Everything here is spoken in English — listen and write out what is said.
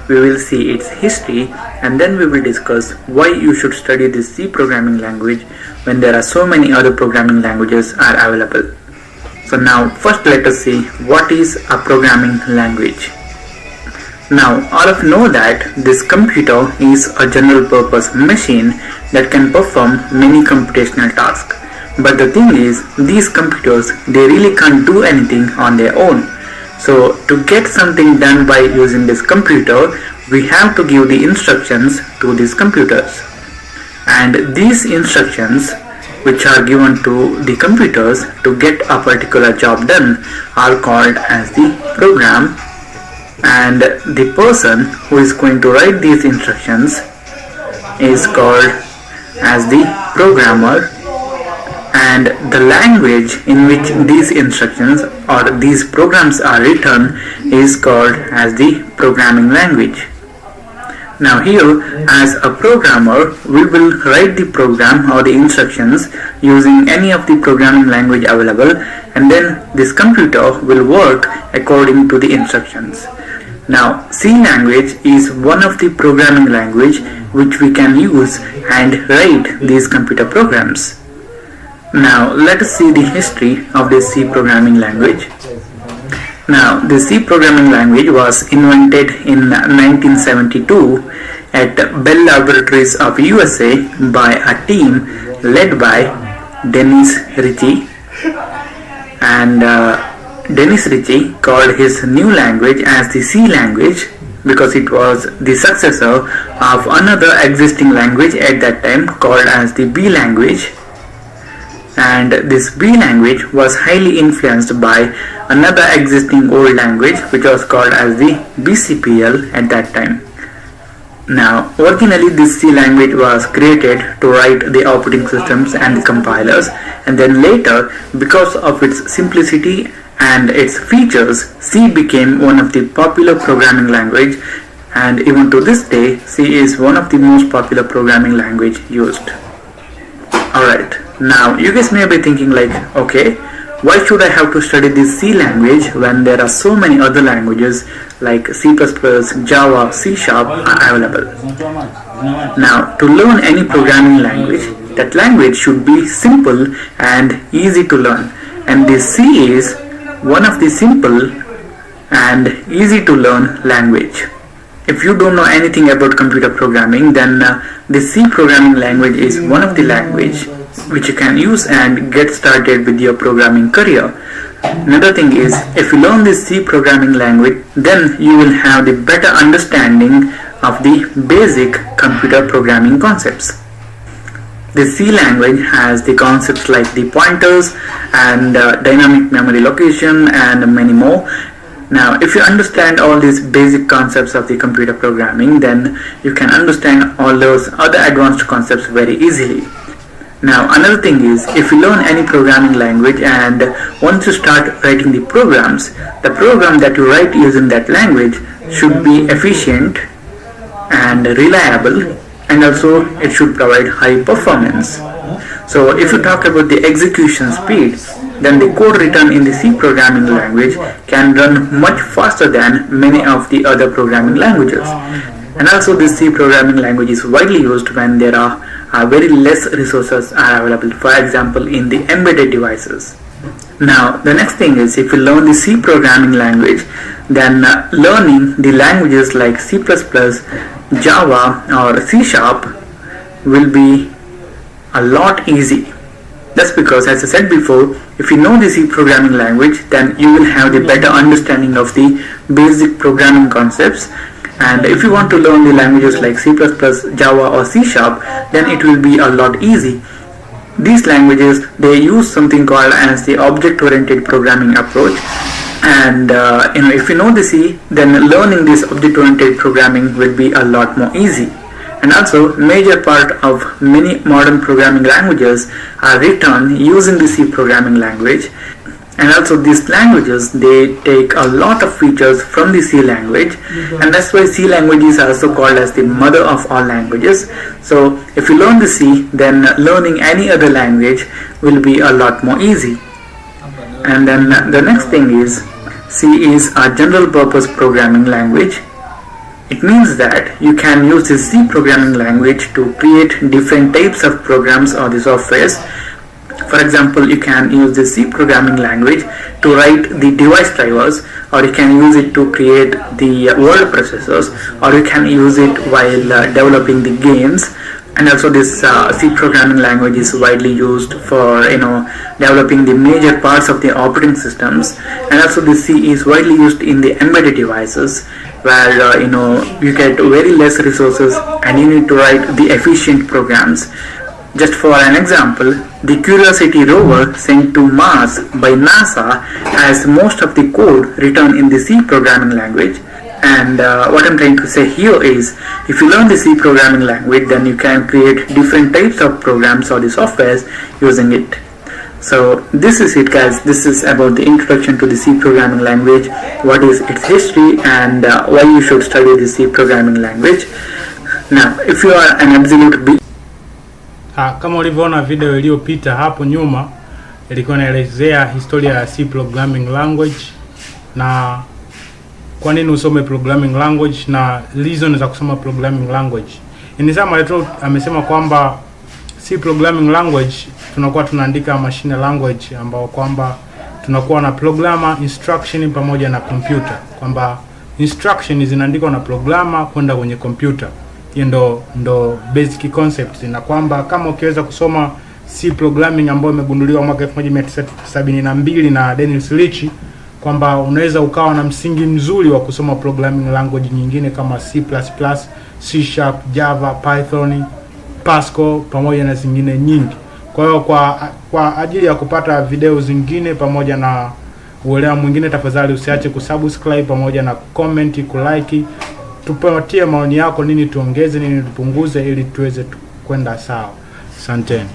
we will see its history, and then we will discuss why you should study this C programming language when there are so many other programming languages are available. So now first let us see what is a programming language. Now all of you know that this computer is a general purpose machine that can perform many computational tasks. But the thing is, these computers, they really can't do anything on their own. So to get something done by using this computer, we have to give the instructions to these computers. And these instructions which are given to the computers to get a particular job done are called as the program, and the person who is going to write these instructions is called as the programmer, and the language in which these instructions or these programs are written is called as the programming language. Now here, as a programmer, we will write the program or the instructions using any of the programming language available, and then this computer will work according to the instructions. Now C language is one of the programming language which we can use and write these computer programs. Now let us see the history of this C programming language. Now the C programming language was invented in 1972 at Bell Laboratories of USA by a team led by Dennis Ritchie, and Dennis Ritchie called his new language as the C language because it was the successor of another existing language at that time called as the B language. And this B language was highly influenced by another existing old language which was called as the BCPL at that time. Now originally this C language was created to write the operating systems and the compilers, and then later, because of its simplicity and its features, C became one of the popular programming language, and even to this day C is one of the most popular programming language used. Alright. Now you guys may be thinking like, okay, why should I have to study this C language when there are so many other languages like C++, Java, C# are available? Now to learn any programming language, that language should be simple and easy to learn, and this C is one of the simple and easy to learn language. If you don't know anything about computer programming, then the C programming language is one of the language which you can use and get started with your programming career. Another thing is, if you learn this C programming language, then you will have the better understanding of the basic computer programming concepts. The C language has the concepts like the pointers and dynamic memory location and many more. Now if you understand all these basic concepts of the computer programming, then you can understand all those other advanced concepts very easily. Now another thing is, if you learn any programming language and once you start writing the programs, the program that you write using that language should be efficient and reliable, and also it should provide high performance. So if you talk about the execution speed, then the code written in the C programming language can run much faster than many of the other programming languages. And also this C programming language is widely used when there are very less resources are available, for example in the embedded devices. Now the next thing is, if you learn the C programming language, then learning the languages like C++, Java or C# will be a lot easy. That's because, as I said before, if you know the C programming language, then you will have the better understanding of the basic programming concepts. And if you want to learn the languages like C++, Java or C#, then it will be a lot easy. These languages, they use something called as the object-oriented programming approach, and if you know the C, then learning this object-oriented programming will be a lot more easy. And also, major part of many modern programming languages are written using the C programming language. And also these languages, they take a lot of features from the C language, and that's why C language is also called as the mother of all languages. So if you learn the C, then learning any other language will be a lot more easy. And then the next thing is, C is a general purpose programming language. It means that you can use the C programming language to create different types of programs or the softwares. For example, you can use the C programming language to write the device drivers, or you can use it to create the word processors, or you can use it while developing the games. And also this C programming language is widely used for developing the major parts of the operating systems. And also the C is widely used in the embedded devices, where you get very less resources and you need to write the efficient programs. Just for an example, the Curiosity rover sent to Mars by NASA has most of the code written in the C programming language. And what I'm trying to say here is, if you learn the C programming language, then you can create different types of programs or the softwares using it. So this is it, guys. This is about the introduction to the C programming language, what is its history, and why you should study the C programming language. Now, if you are an absolute kama ulivyoona video iliyopita hapo nyuma, ilikuwa inaelezea historia ya C programming language na kwa nini usome programming language na reason za kusoma programming language. Inizama leto amesema kwamba C programming language tunakuwa tunaandika machine language, ambao kwamba tunakuwa na programmer, instruction pamoja na computer, kwamba instruction zinaandikwa na programmer kwenda kwenye computer. Hiyo ndo basic concepts, na kwamba kama ukiweza kusoma C programming ambayo imegunduliwa mwaka 1972 na Dennis Ritchie, kwamba unaweza ukawa na msingi mzuri wa kusoma programming language nyingine kama C++, C#, Java, Python, Pascal pamoja na zingine nyingi. Kwa hiyo kwa ajili ya kupata video zingine pamoja na uelewa mwingine, tafadhali usiache kusubscribe pamoja na comment, kulike. Tupatie maoni yako, nini tuongeze, nini tupunguze, ili tuweze kwenda sawa. Asanteni.